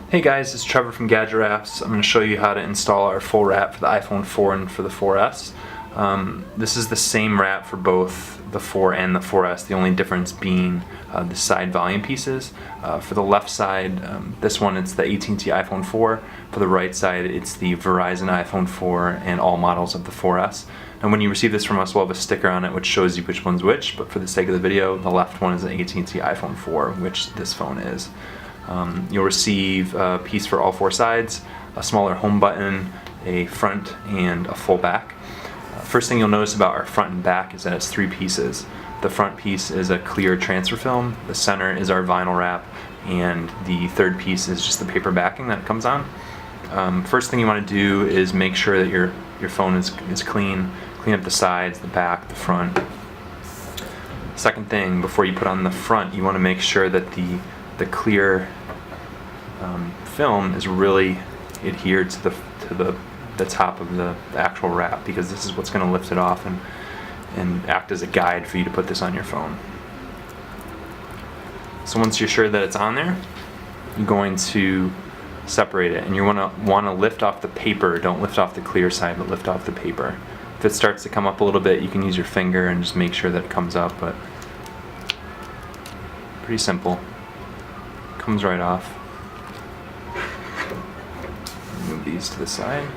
Hey guys, it's Trevor from GadgetWraps. I'm going to show you how to install our full wrap for the iPhone 4 and for the 4S. This is the same wrap for both the 4 and the 4S, the only difference being the side volume pieces. For the left side, this one it's the AT&T iPhone 4. For the right side, it's the Verizon iPhone 4 and all models of the 4S. And when you receive this from us, we'll have a sticker on it which shows you which one's which, but for the sake of the video, the left one is the AT&T iPhone 4, which this phone is. You'll receive a piece for all four sides, a smaller home button, a front, and a full back. First thing you'll notice about our front and back is that it's three pieces. The front piece is a clear transfer film, the center is our vinyl wrap, and the third piece is just the paper backing that it comes on. First thing you want to do is make sure that your phone is clean. Clean up the sides, the back, the front. Second thing, before you put on the front, you want to make sure that the clear film is really adhered to the top of the actual wrap, because this is what's going to lift it off and act as a guide for you to put this on your phone. So once you're sure that it's on there, you're going to separate it, and you want to lift off the paper. Don't lift off the clear side, but lift off the paper. If it starts to come up a little bit, you can use your finger and just make sure that it comes up, but pretty simple. Comes right off. Move these to the side.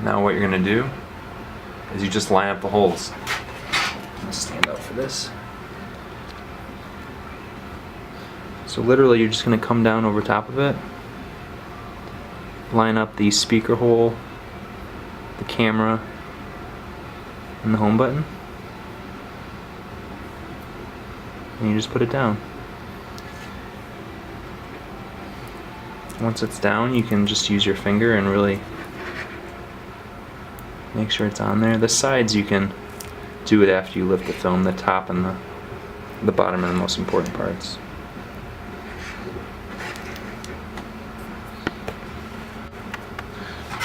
Now what you're going to do is you just line up the holes. I'm going to stand up for this. So literally you're just going to come down over top of it, line up the speaker hole, the camera, and the home button, and you just put it down. Once it's down, you can just use your finger and really make sure it's on there. The sides you can do it after you lift the film. The top and the bottom are the most important parts.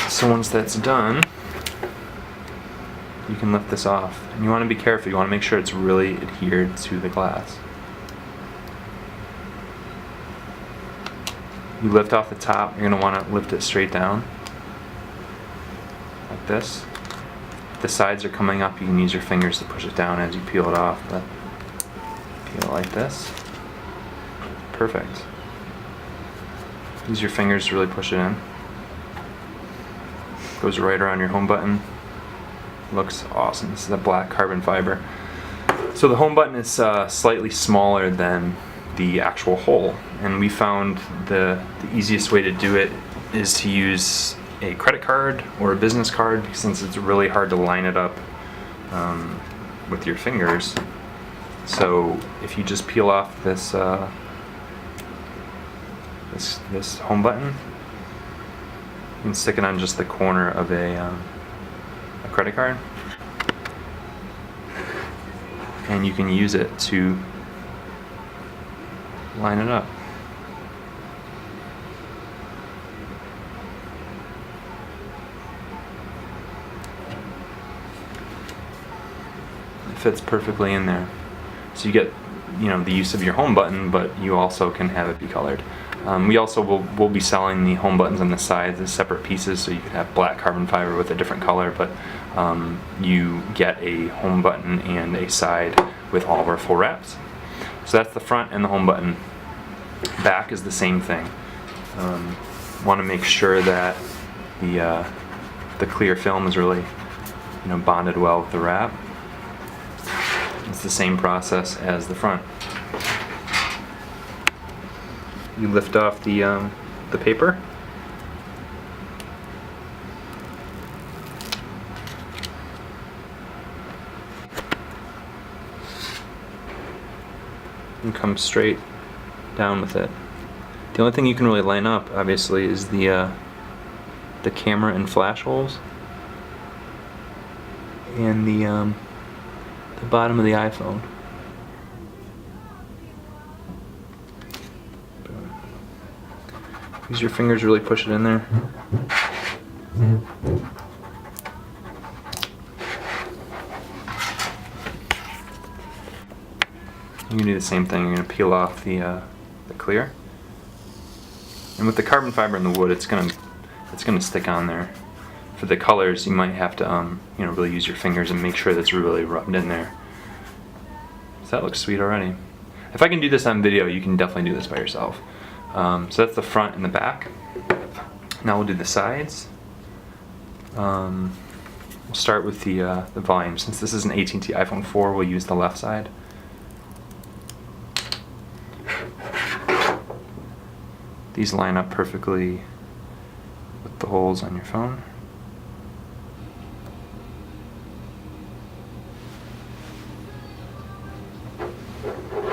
So once that's done, you can lift this off. And you want to be careful. You want to make sure it's really adhered to the glass. You lift off the top, you're going to want to lift it straight down, like this. If the sides are coming up, you can use your fingers to push it down as you peel it off, but peel it like this. Perfect. Use your fingers to really push it in. Goes right around your home button. Looks awesome. This is a black carbon fiber. So the home button is slightly smaller than the actual hole, and we found the easiest way to do it is to use a credit card or a business card, since it's really hard to line it up with your fingers. So if you just peel off this this home button and stick it on just the corner of a credit card, and you can use it to line it up. It fits perfectly in there. So you get, the use of your home button, but you also can have it be colored. We also will be selling the home buttons on the sides as separate pieces, so you could have black carbon fiber with a different color, but you get a home button and a side with all of our full wraps. So that's the front and the home button. Back is the same thing. Want to make sure that the clear film is really bonded well with the wrap. It's the same process as the front. You lift off the paper. And come straight down with it. The only thing you can really line up, obviously, is the camera and flash holes, and the bottom of the iPhone. Use your fingers to really push it in there. You can do the same thing. You're going to peel off the clear. And with the carbon fiber and the wood, it's gonna stick on there. For the colors, you might have to you know, really use your fingers and make sure that's really rubbed in there. So that looks sweet already. If I can do this on video, you can definitely do this by yourself. So that's the front and the back. Now we'll do the sides. We'll start with the volume. Since this is an AT&T iPhone 4, we'll use the left side. These line up perfectly with the holes on your phone.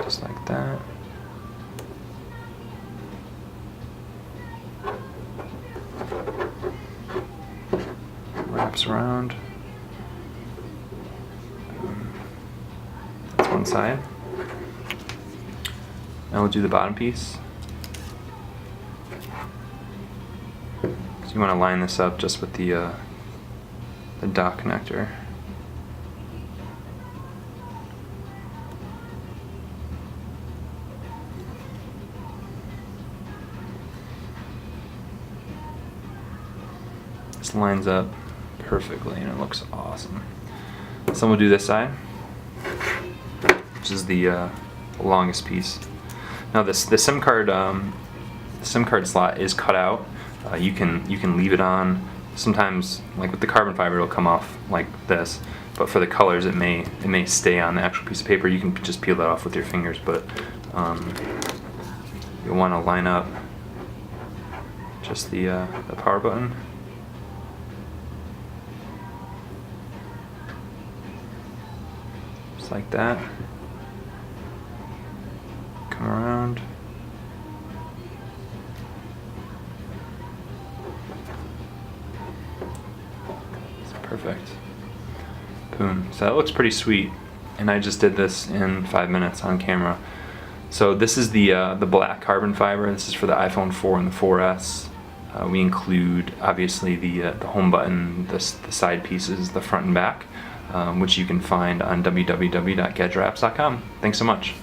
Just like that. Wraps around. That's one side. Now we'll do the bottom piece. So you want to line this up just with the dock connector. This lines up perfectly and it looks awesome. So we'll do this side, which is the longest piece. Now the SIM card slot is cut out. You can leave it on. Sometimes, like with the carbon fiber, it'll come off like this. But for the colors, it may stay on the actual piece of paper. You can just peel that off with your fingers. But you'll want to line up just the power button. Just like that. Come around. Perfect. Boom. So that looks pretty sweet, and I just did this in 5 minutes on camera. So this is the black carbon fiber. This is for the iPhone 4 and the 4S. We include obviously the home button, the side pieces, the front and back, which you can find on www.GadgetWraps.com. Thanks so much.